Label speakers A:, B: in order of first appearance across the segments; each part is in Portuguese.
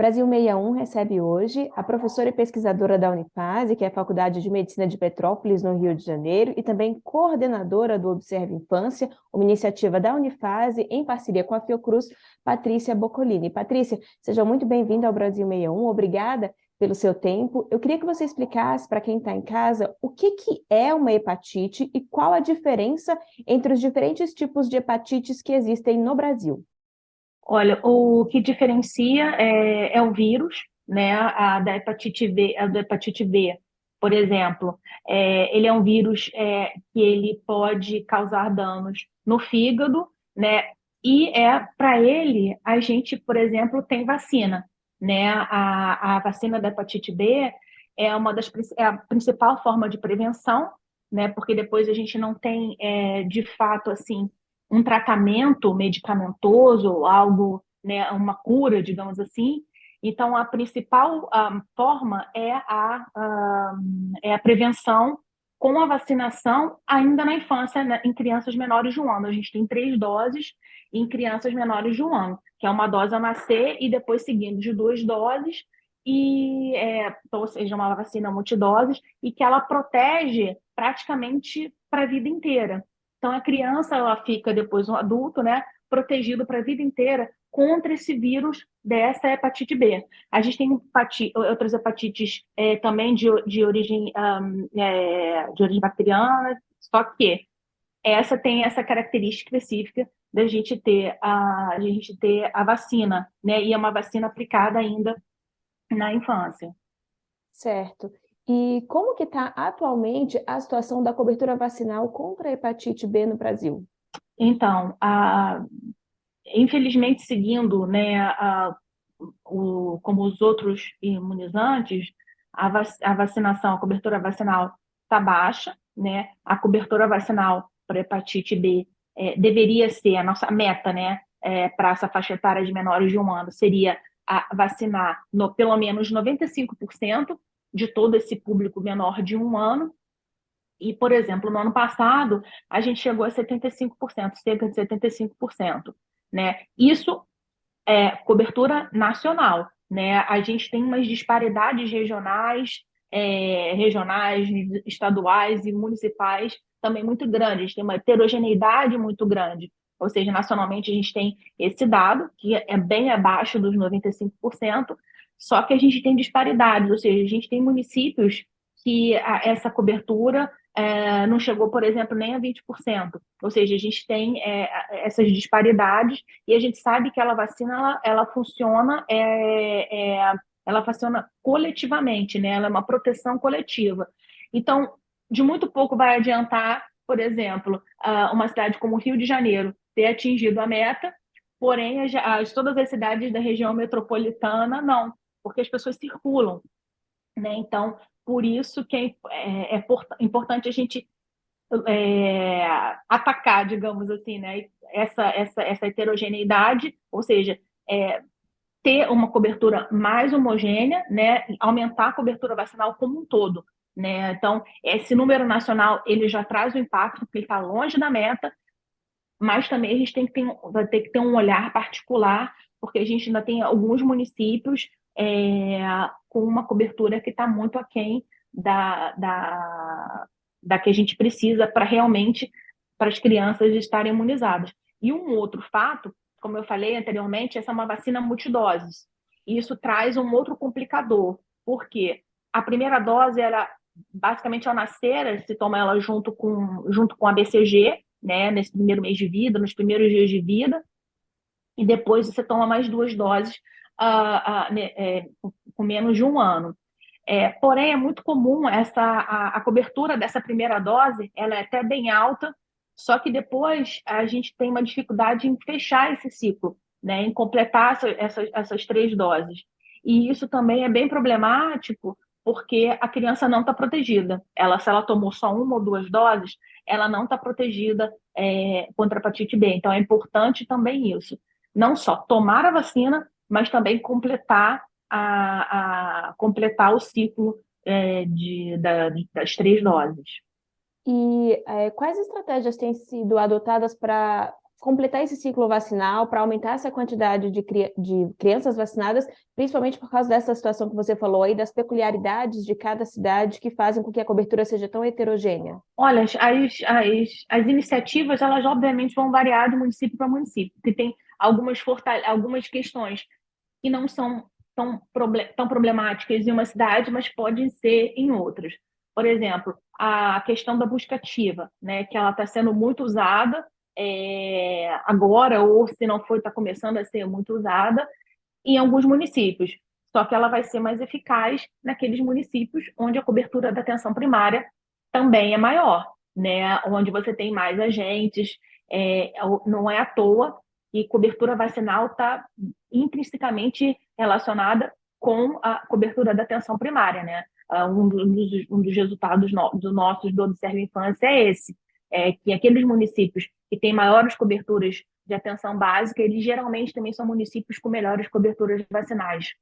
A: Brasil 61 recebe hoje a professora e pesquisadora da Unifase, que é a Faculdade de Medicina de Petrópolis, no Rio de Janeiro, e também coordenadora do Observe Infância, uma iniciativa da Unifase em parceria com a Fiocruz, Patrícia Boccolini. Patrícia, seja muito bem-vinda ao Brasil 61, obrigada pelo seu tempo. Eu queria que você explicasse para quem está em casa o que é uma hepatite e qual a diferença entre os diferentes tipos de hepatites que existem no Brasil.
B: Olha, o que diferencia é o vírus, né? A da hepatite B, a da hepatite B, por exemplo, ele é um vírus que ele pode causar danos no fígado, né? E para ele a gente, por exemplo, tem vacina, né? A vacina da hepatite B é a principal forma de prevenção, né? Porque depois a gente não tem de fato assim um tratamento medicamentoso, algo, né, uma cura, digamos assim. Então, a principal forma é a prevenção com a vacinação ainda na infância, né, em crianças menores de um ano. A gente tem 3 doses em crianças menores de um ano, que é uma dose ao nascer e depois seguindo de 2 doses, então, ou seja, uma vacina multidoses, e que ela protege praticamente para a vida inteira. Então, a criança ela fica depois um adulto, né, protegido para a vida inteira contra esse vírus dessa hepatite B. A gente tem outras hepatites também de origem bacteriana, só que essa tem essa característica específica da gente ter a vacina, né, e é uma vacina aplicada ainda na infância.
A: Certo. E como que está atualmente a situação da cobertura vacinal contra a hepatite B no Brasil?
B: Então, infelizmente, seguindo, né, como os outros imunizantes, a vacinação, a cobertura vacinal está baixa, né? A cobertura vacinal para hepatite B deveria ser a nossa meta, né? Para essa faixa etária de menores de um ano, seria vacinar pelo menos 95% de todo esse público menor de um ano. E, por exemplo, no ano passado, a gente chegou a 75%, cerca de 75%, né? Isso cobertura nacional, né? A gente tem umas disparidades regionais, estaduais e municipais também muito grandes. A gente tem uma heterogeneidade muito grande. Ou seja, nacionalmente a gente tem esse dado, que é bem abaixo dos 95%, só que a gente tem disparidades, ou seja, a gente tem municípios que essa cobertura não chegou, por exemplo, nem a 20%. Ou seja, a gente tem essas disparidades e a gente sabe que ela vacina, ela funciona coletivamente, né? Ela é uma proteção coletiva. Então, de muito pouco vai adiantar, por exemplo, uma cidade como o Rio de Janeiro ter atingido a meta, porém todas as cidades da região metropolitana não, porque as pessoas circulam, né? Então, por isso que é importante a gente é, atacar, digamos assim, né? Essa heterogeneidade, ou seja, é, ter uma cobertura mais homogênea, né? Aumentar a cobertura vacinal como um todo, né? Então, esse número nacional ele já traz o impacto, porque ele está longe da meta, mas também a gente vai ter que ter um olhar particular, porque a gente ainda tem alguns municípios com uma cobertura que está muito aquém da, da, da que a gente precisa para realmente para as crianças estarem imunizadas. E um outro fato, como eu falei anteriormente, essa é uma vacina multidoses. E isso traz um outro complicador, porque a primeira dose, ela, basicamente, ao nascer, se toma ela junto com a BCG, né, nesse primeiro mês de vida, nos primeiros dias de vida, e depois você toma mais 2 doses né, com menos de um ano. Porém, é muito comum a cobertura dessa primeira dose, ela é até bem alta, só que depois a gente tem uma dificuldade em fechar esse ciclo, né, em completar essas 3 doses. E isso também é bem problemático, porque a criança não está protegida. Se ela tomou só 1 ou 2 doses, ela não está protegida contra a hepatite B. Então, é importante também isso. Não só tomar a vacina, mas também completar o ciclo das 3 doses.
A: E quais estratégias têm sido adotadas para completar esse ciclo vacinal, para aumentar essa quantidade de crianças vacinadas, principalmente por causa dessa situação que você falou aí, das peculiaridades de cada cidade que fazem com que a cobertura seja tão heterogênea?
B: Olha, as iniciativas, elas obviamente vão variar de município para município, porque tem algumas questões que não são tão problemáticas em uma cidade, mas podem ser em outras. Por exemplo, a questão da busca ativa, né, que ela está sendo muito usada agora, ou se não foi, está começando a ser muito usada em alguns municípios. Só que ela vai ser mais eficaz naqueles municípios onde a cobertura da atenção primária também é maior, né? Onde você tem mais agentes. Não é à toa que cobertura vacinal está intrinsecamente relacionada com a cobertura da atenção primária, né? Um dos resultados do Observe Infância é esse, que aqueles municípios que têm maiores coberturas de atenção básica, eles geralmente também são municípios com melhores coberturas vacinais,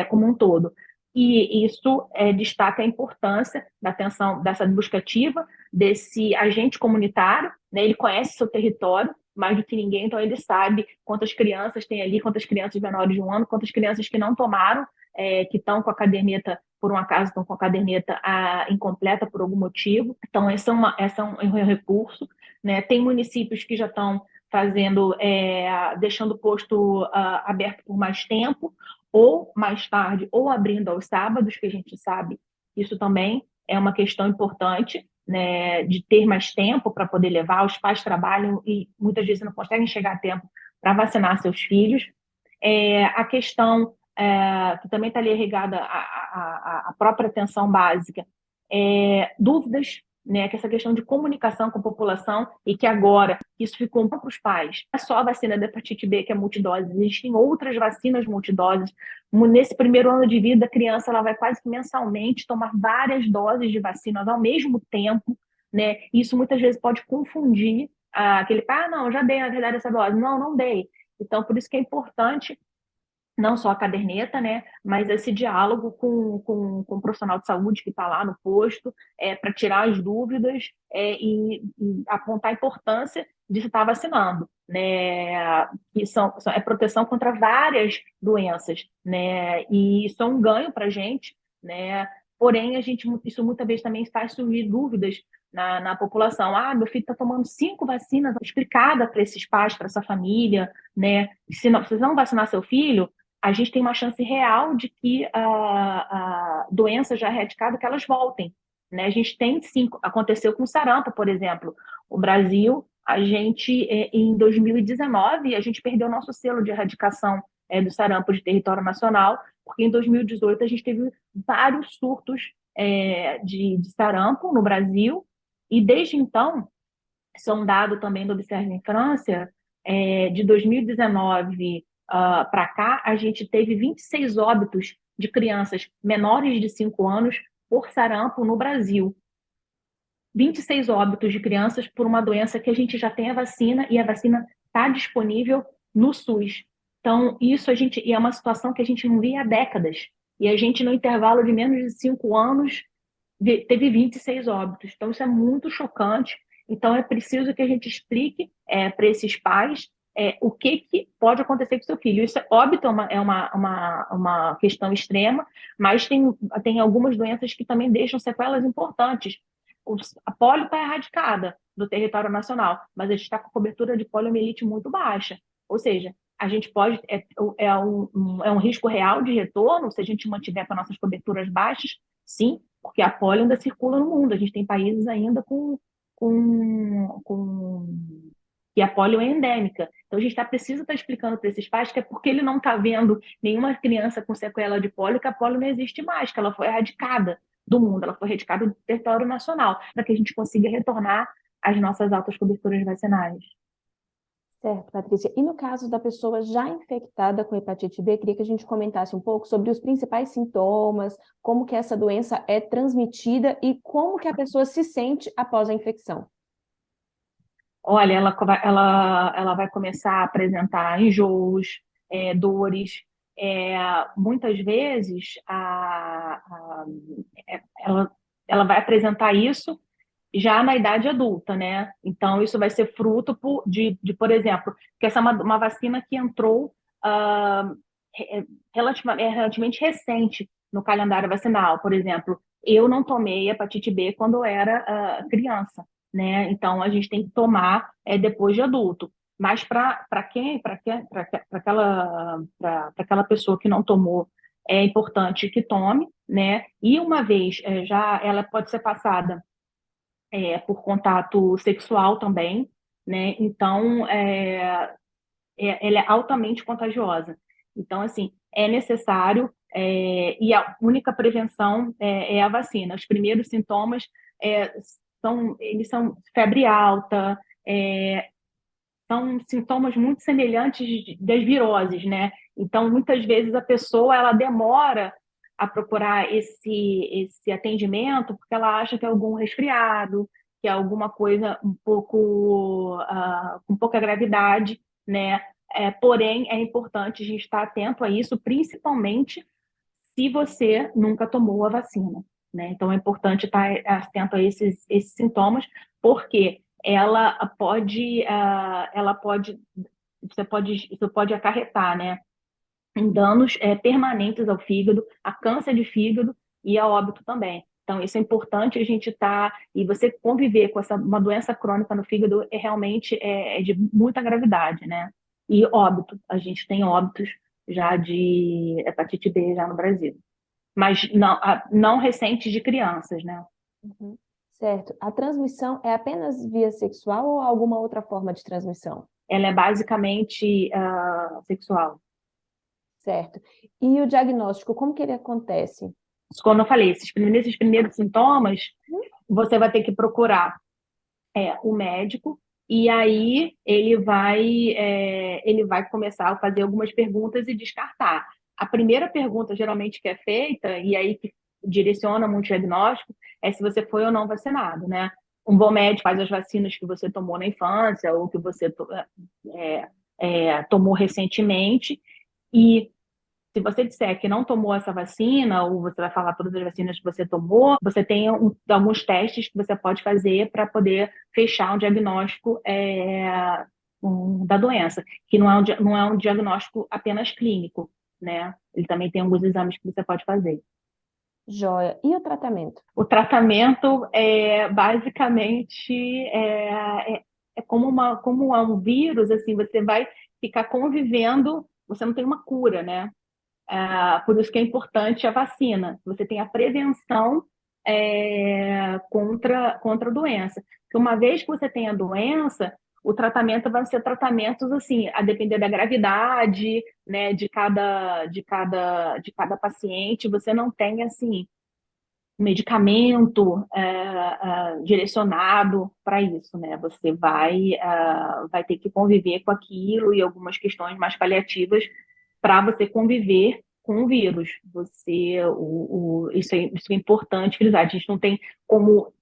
B: como um todo. E isso destaca a importância da atenção, dessa busca ativa, desse agente comunitário, né? Ele conhece seu território mais do que ninguém, então ele sabe quantas crianças tem ali, quantas crianças menores de 1 ano, quantas crianças que não tomaram, que estão com a caderneta, por um acaso, estão com a caderneta incompleta por algum motivo. Então, esse é um recurso, né? Tem municípios que já estão fazendo, deixando o posto aberto por mais tempo, ou mais tarde, ou abrindo aos sábados, que a gente sabe, isso também é uma questão importante, né, de ter mais tempo para poder levar. Os pais trabalham e muitas vezes não conseguem chegar a tempo para vacinar seus filhos. A questão que também está ali ligada à própria atenção básica, dúvidas, né, que essa questão de comunicação com a população, e que agora isso ficou para os pais. Não é só a vacina da hepatite B que é multidose, existem outras vacinas multidoses. Nesse primeiro ano de vida, a criança ela vai quase que mensalmente tomar várias doses de vacinas ao mesmo tempo, né? Isso muitas vezes pode confundir aquele pai, não, já dei na verdade essa dose. Não, não dei. Então, por isso que é importante não só a caderneta, né, mas esse diálogo com o profissional de saúde que está lá no posto, para tirar as dúvidas, e apontar a importância de se estar vacinando, né, que é proteção contra várias doenças, né, e isso é um ganho para a gente, né, porém isso muitas vezes também faz surgir dúvidas na população. Meu filho está tomando 5 vacinas, explicada para esses pais, para essa família, né, se não, precisam vacinar seu filho, a gente tem uma chance real de que a doença já erradicada, que elas voltem, né? A gente tem, sim, aconteceu com o sarampo, por exemplo. O Brasil, em 2019, a gente perdeu nosso selo de erradicação do sarampo de território nacional, porque em 2018 a gente teve vários surtos de sarampo no Brasil, e desde então, isso é um dado também do Observe em França, de 2019 para cá, a gente teve 26 óbitos de crianças menores de 5 anos por sarampo no Brasil. 26 óbitos de crianças por uma doença que a gente já tem a vacina, e a vacina está disponível no SUS. Então, e é uma situação que a gente não via há décadas. E a gente, no intervalo de menos de 5 anos, teve 26 óbitos. Então, isso é muito chocante. Então, é preciso que a gente explique para esses pais o que pode acontecer com o seu filho. Isso, óbito, é uma questão extrema, mas tem algumas doenças que também deixam sequelas importantes. A polio está erradicada do território nacional, mas a gente está com cobertura de poliomielite muito baixa. Ou seja, a gente pode. É um risco real de retorno se a gente mantiver com as nossas coberturas baixas, sim, porque a polio ainda circula no mundo. A gente tem países ainda que a polio é endêmica. Então, a gente precisa estar explicando para esses pais que é porque ele não está vendo nenhuma criança com sequela de polio, que a polio não existe mais, que ela foi erradicada do mundo, ela foi erradicada do território nacional, para que a gente consiga retornar às nossas altas coberturas vacinais.
A: Certo, Patrícia. E no caso da pessoa já infectada com hepatite B, queria que a gente comentasse um pouco sobre os principais sintomas, como que essa doença é transmitida e como que a pessoa se sente após a infecção.
B: Olha, ela vai começar a apresentar enjoos, dores. Muitas vezes ela vai apresentar isso já na idade adulta, né? Então, isso vai ser fruto por exemplo, que essa é uma vacina que entrou ah, relativamente recente no calendário vacinal. Por exemplo, eu não tomei hepatite B quando eu era criança, né? Então, a gente tem que tomar depois de adulto. Mas para aquela pessoa que não tomou, é importante que tome, né? E uma vez já ela pode ser passada por contato sexual também, né? Então, ela é altamente contagiosa. Então, assim, é necessário, e a única prevenção é a vacina. Os primeiros sintomas é, eles são febre alta, são sintomas muito semelhantes das viroses, né? Então, muitas vezes a pessoa ela demora a procurar esse atendimento porque ela acha que é algum resfriado, que é alguma coisa um pouco com pouca gravidade, né? Porém, é importante a gente estar atento a isso, principalmente se você nunca tomou a vacina, né? Então é importante estar atento a esses sintomas, porque isso pode acarretar, né, em danos permanentes ao fígado, a câncer de fígado e a óbito também. Então, isso é importante a gente e você conviver com uma doença crônica no fígado realmente é de muita gravidade, né? E óbito, a gente tem óbitos já de hepatite B já no Brasil, mas não recentes de crianças, né?
A: Uhum. Certo. A transmissão é apenas via sexual ou alguma outra forma de transmissão?
B: Ela é basicamente sexual.
A: Certo. E o diagnóstico, como que ele acontece?
B: Como eu falei, esses primeiros sintomas, você vai ter que procurar o médico, e aí ele vai começar a fazer algumas perguntas e descartar. A primeira pergunta, geralmente, que é feita, e aí que direciona muito o diagnóstico, é se você foi ou não vacinado, né? Um bom médico faz as vacinas que você tomou na infância ou que você tomou recentemente, e se você disser que não tomou essa vacina, ou você vai falar todas as vacinas que você tomou, você tem alguns testes que você pode fazer para poder fechar um diagnóstico da doença, que não é um diagnóstico apenas clínico, né? Ele também tem alguns exames que você pode fazer.
A: Joia. E o tratamento?
B: O tratamento basicamente como é um vírus, assim, você vai ficar convivendo, você não tem uma cura, né? Por isso que é importante a vacina. Você tem a prevenção contra a doença. Porque uma vez que você tem a doença, o tratamento vai ser tratamentos assim, a depender da gravidade, né, de cada paciente. Você não tem assim um medicamento direcionado para isso, né? Você vai ter que conviver com aquilo e algumas questões mais paliativas para você conviver com o vírus. Isso é importante frisar. A gente não tem como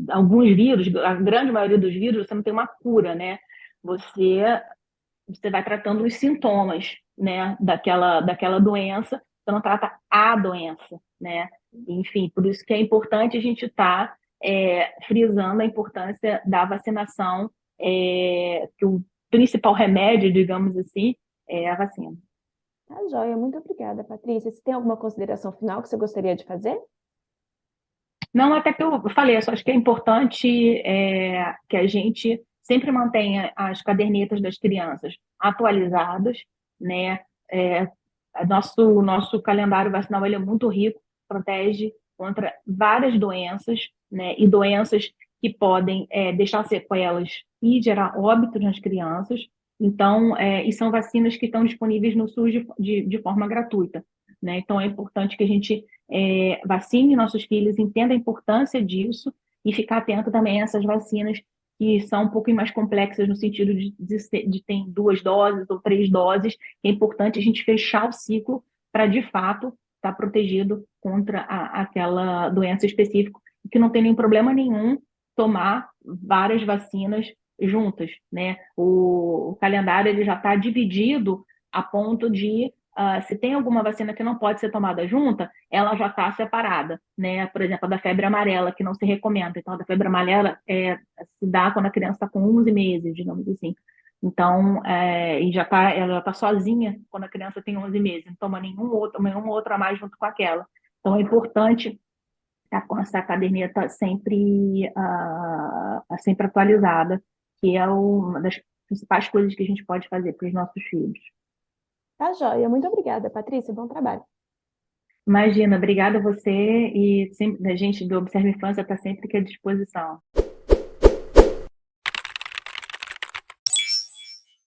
B: alguns vírus, a grande maioria dos vírus, você não tem uma cura, né? Você, você vai tratando os sintomas, né, daquela doença, você não trata a doença, né? Enfim, por isso que é importante a gente estar frisando a importância da vacinação, que o principal remédio, digamos assim, é a vacina.
A: Tá, joia. Muito obrigada, Patrícia. Você tem alguma consideração final que você gostaria de fazer?
B: Não, até que eu falei, eu só acho que é importante que a gente sempre mantenha as cadernetas das crianças atualizadas, né? É, nosso calendário vacinal ele é muito rico, protege contra várias doenças, né? E doenças que podem deixar sequelas e gerar óbito nas crianças. Então, e são vacinas que estão disponíveis no SUS de forma gratuita, né? Então, é importante que a gente vacine nossos filhos, entenda a importância disso e ficar atento também a essas vacinas que são um pouco mais complexas no sentido de ter 2 doses ou 3 doses. É importante a gente fechar o ciclo para, de fato, estar protegido contra aquela doença específica e que não tem nenhum problema nenhum tomar várias vacinas juntas, né? O calendário ele já está dividido a ponto de se tem alguma vacina que não pode ser tomada junta, ela já está separada, né? Por exemplo, a da febre amarela, que não se recomenda. Então, a da febre amarela se dá quando a criança está com 11 meses, digamos assim. Então, ela já está sozinha quando a criança tem 11 meses, não toma nenhum outro a mais junto com aquela. Então, é importante essa caderneta sempre atualizada, que é uma das principais coisas que a gente pode fazer para os nossos filhos.
A: Tá joia. Muito obrigada, Patrícia. Bom trabalho.
B: Imagina, obrigada a você e sempre, a gente do Observe Infância está sempre aqui à disposição.